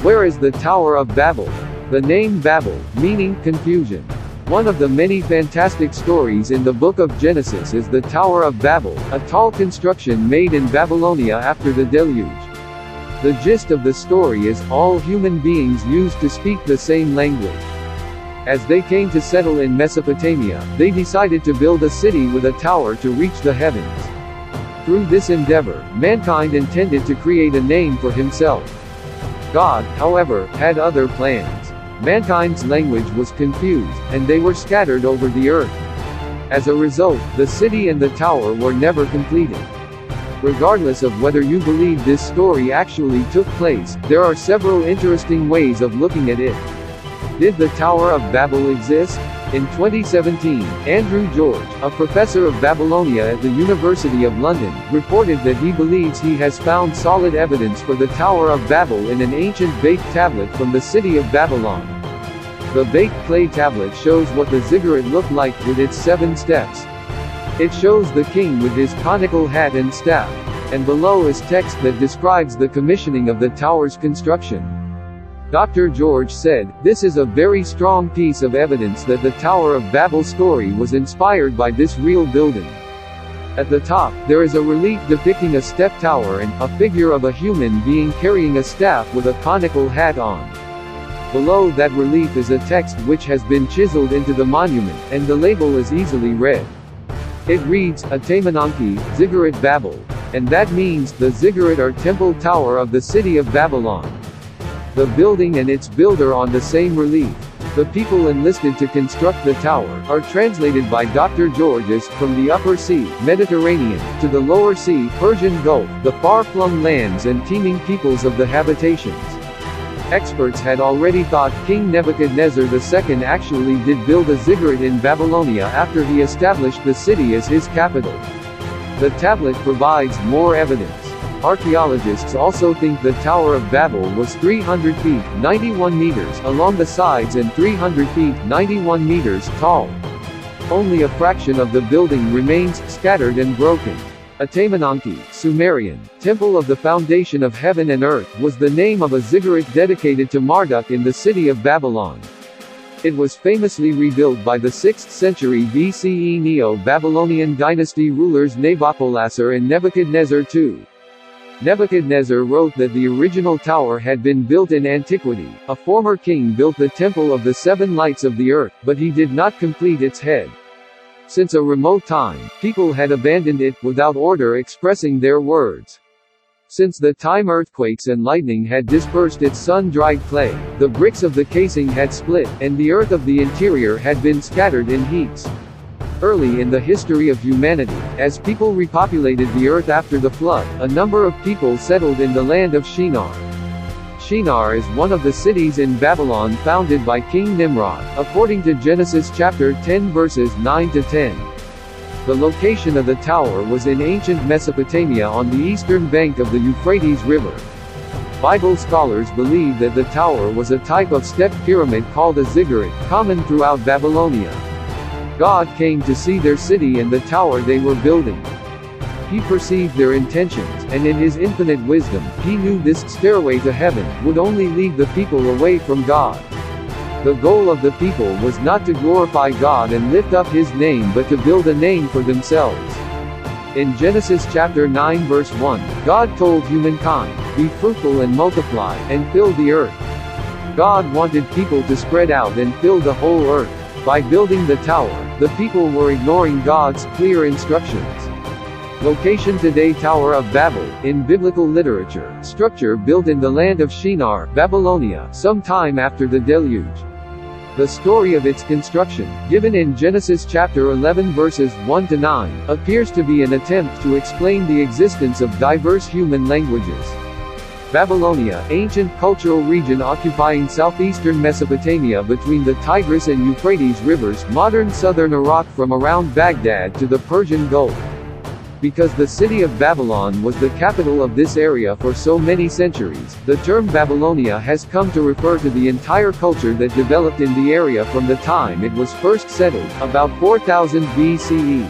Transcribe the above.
Where is the Tower of Babel? The name Babel, meaning confusion. One of the many fantastic stories in the book of Genesis is the Tower of Babel, a tall construction made in Babylonia after the deluge. The gist of the story is, all human beings used to speak the same language. As they came to settle in Mesopotamia, they decided to build a city with a tower to reach the heavens. Through this endeavor, mankind intended to create a name for himself. God, however, had other plans. Mankind's language was confused, and they were scattered over the earth. As a result, the city and the tower were never completed. Regardless of whether you believe this story actually took place, there are several interesting ways of looking at it. Did the Tower of Babel exist? In 2017, Andrew George, a professor of Babylonia at the University of London, reported that he believes he has found solid evidence for the Tower of Babel in an ancient baked tablet from the city of Babylon. The baked clay tablet shows what the ziggurat looked like with its 7 steps. It shows the king with his conical hat and staff, and below is text that describes the commissioning of the tower's construction. Dr. George said, "This is a very strong piece of evidence that the Tower of Babel story was inspired by this real building." At the top, there is a relief depicting a step tower and a figure of a human being carrying a staff with a conical hat on. Below that relief is a text which has been chiseled into the monument, and the label is easily read. It reads, Atamananki, Ziggurat Babel. And that means, the ziggurat or temple tower of the city of Babylon. The building and its builder on the same relief. The people enlisted to construct the tower are translated by Dr. George as, from the upper sea, Mediterranean, to the lower sea, Persian Gulf, the far-flung lands and teeming peoples of the habitations. Experts had already thought King Nebuchadnezzar II actually did build a ziggurat in Babylonia after he established the city as his capital. The tablet provides more evidence. Archaeologists also think the Tower of Babel was 300 feet, 91 meters, along the sides and 300 feet, 91 meters, tall. Only a fraction of the building remains, scattered and broken. Atamananki, Sumerian, Temple of the Foundation of Heaven and Earth, was the name of a ziggurat dedicated to Marduk in the city of Babylon. It was famously rebuilt by the 6th century BCE Neo-Babylonian dynasty rulers Nabopolassar and Nebuchadnezzar II. Nebuchadnezzar wrote that the original tower had been built in antiquity. A former king built the Temple of the 7 Lights of the Earth, but he did not complete its head. Since a remote time, people had abandoned it, without order expressing their words. Since the time earthquakes and lightning had dispersed its sun-dried clay, the bricks of the casing had split, and the earth of the interior had been scattered in heaps. Early in the history of humanity, as people repopulated the earth after the flood, a number of people settled in the land of Shinar. Shinar is one of the cities in Babylon founded by King Nimrod, according to Genesis chapter 10 verses 9 to 10. The location of the tower was in ancient Mesopotamia on the eastern bank of the Euphrates River. Bible scholars believe that the tower was a type of stepped pyramid called a ziggurat, common throughout Babylonia. God came to see their city and the tower they were building. He perceived their intentions, and in his infinite wisdom, he knew this stairway to heaven would only lead the people away from God. The goal of the people was not to glorify God and lift up his name but to build a name for themselves. In Genesis chapter 9 verse 1, God told humankind, "Be fruitful and multiply, and fill the earth." God wanted people to spread out and fill the whole earth. By building the tower, the people were ignoring God's clear instructions. Location today: Tower of Babel, in biblical literature, structure built in the land of Shinar, Babylonia, sometime after the deluge. The story of its construction, given in Genesis chapter 11 verses 1 to 9, appears to be an attempt to explain the existence of diverse human languages. Babylonia, ancient cultural region occupying southeastern Mesopotamia between the Tigris and Euphrates rivers, modern southern Iraq from around Baghdad to the Persian Gulf. Because the city of Babylon was the capital of this area for so many centuries, the term Babylonia has come to refer to the entire culture that developed in the area from the time it was first settled, about 4000 BCE.